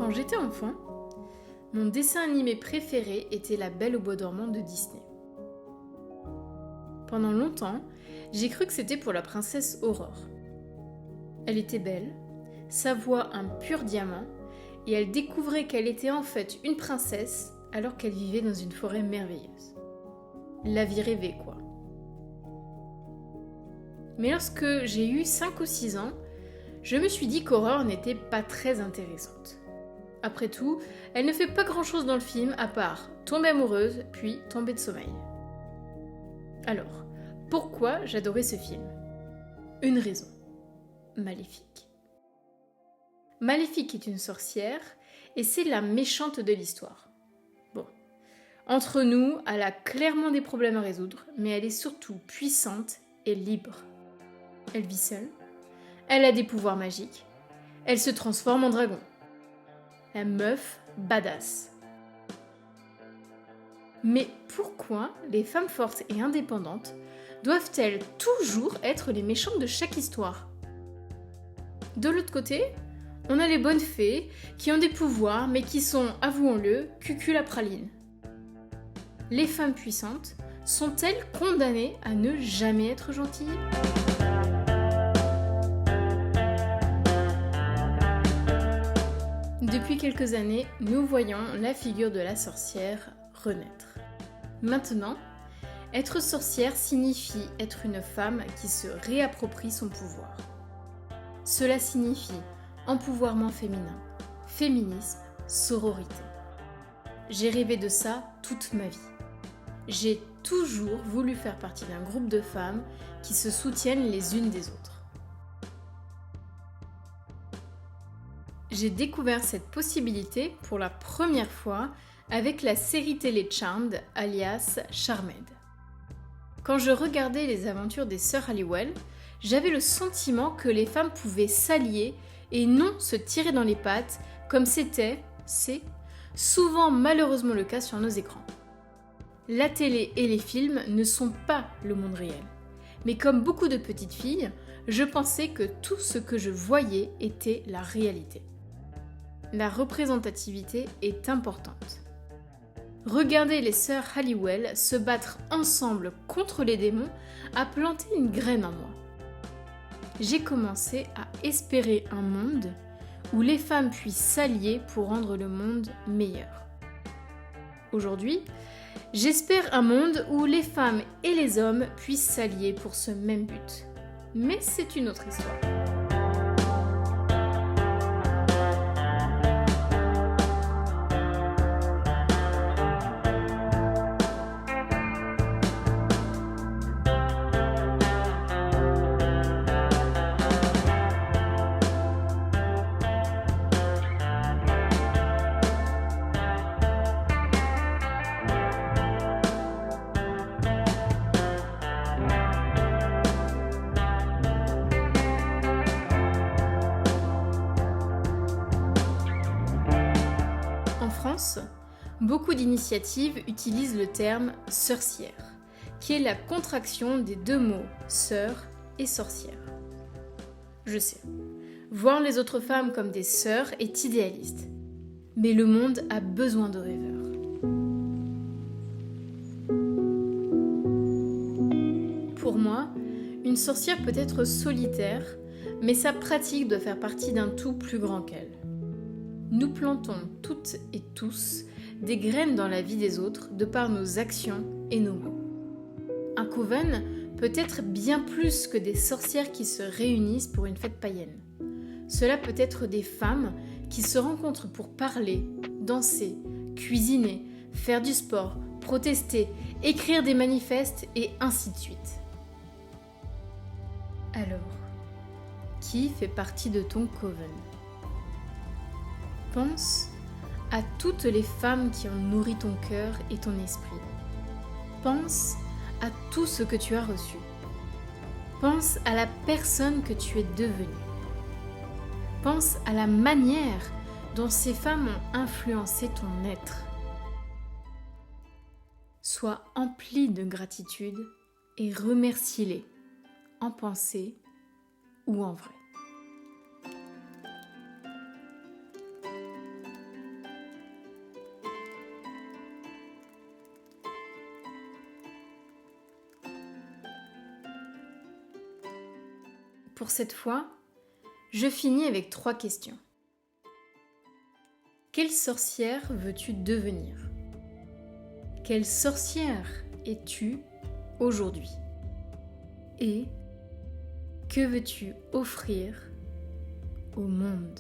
Quand j'étais enfant, mon dessin animé préféré était La Belle au bois dormant de Disney. Pendant longtemps, j'ai cru que c'était pour la princesse Aurore. Elle était belle, sa voix un pur diamant, et elle découvrait qu'elle était en fait une princesse alors qu'elle vivait dans une forêt merveilleuse. La vie rêvée, quoi. Mais lorsque j'ai eu 5 ou 6 ans, je me suis dit qu'Aurore n'était pas très intéressante. Après tout, elle ne fait pas grand-chose dans le film à part tomber amoureuse, puis tomber de sommeil. Alors, pourquoi j'adorais ce film ? Une raison. Maléfique. Maléfique est une sorcière et c'est la méchante de l'histoire. Bon, entre nous, elle a clairement des problèmes à résoudre, mais elle est surtout puissante et libre. Elle vit seule, elle a des pouvoirs magiques, elle se transforme en dragon. La meuf badass. Mais pourquoi les femmes fortes et indépendantes doivent-elles toujours être les méchantes de chaque histoire ? De l'autre côté, on a les bonnes fées qui ont des pouvoirs mais qui sont, avouons-le, cucul à praline. Les femmes puissantes sont-elles condamnées à ne jamais être gentilles ? Depuis quelques années, nous voyons la figure de la sorcière renaître. Maintenant, être sorcière signifie être une femme qui se réapproprie son pouvoir. Cela signifie empouvoirment féminin, féminisme, sororité. J'ai rêvé de ça toute ma vie. J'ai toujours voulu faire partie d'un groupe de femmes qui se soutiennent les unes des autres. J'ai découvert cette possibilité pour la première fois avec la série télé Charmed, alias Charmed. Quand je regardais les aventures des sœurs Halliwell, j'avais le sentiment que les femmes pouvaient s'allier et non se tirer dans les pattes comme c'est souvent malheureusement le cas sur nos écrans. La télé et les films ne sont pas le monde réel. Mais comme beaucoup de petites filles, je pensais que tout ce que je voyais était la réalité. La représentativité est importante. Regarder les sœurs Halliwell se battre ensemble contre les démons a planté une graine en moi. J'ai commencé à espérer un monde où les femmes puissent s'allier pour rendre le monde meilleur. Aujourd'hui, j'espère un monde où les femmes et les hommes puissent s'allier pour ce même but. Mais c'est une autre histoire. En France, beaucoup d'initiatives utilisent le terme « sœurcière », qui est la contraction des deux mots « sœur » et « sorcière ». Je sais, voir les autres femmes comme des sœurs est idéaliste, mais le monde a besoin de rêveurs. Pour moi, une sorcière peut être solitaire, mais sa pratique doit faire partie d'un tout plus grand qu'elle. Nous plantons toutes et tous des graines dans la vie des autres de par nos actions et nos mots. Un coven peut être bien plus que des sorcières qui se réunissent pour une fête païenne. Cela peut être des femmes qui se rencontrent pour parler, danser, cuisiner, faire du sport, protester, écrire des manifestes et ainsi de suite. Alors, qui fait partie de ton coven ? Pense à toutes les femmes qui ont nourri ton cœur et ton esprit. Pense à tout ce que tu as reçu. Pense à la personne que tu es devenue. Pense à la manière dont ces femmes ont influencé ton être. Sois empli de gratitude et remercie-les, en pensée ou en vrai. pour cette fois, je finis avec 3 questions. Quelle sorcière veux-tu devenir ? Quelle sorcière es-tu aujourd'hui ? Et que veux-tu offrir au monde ?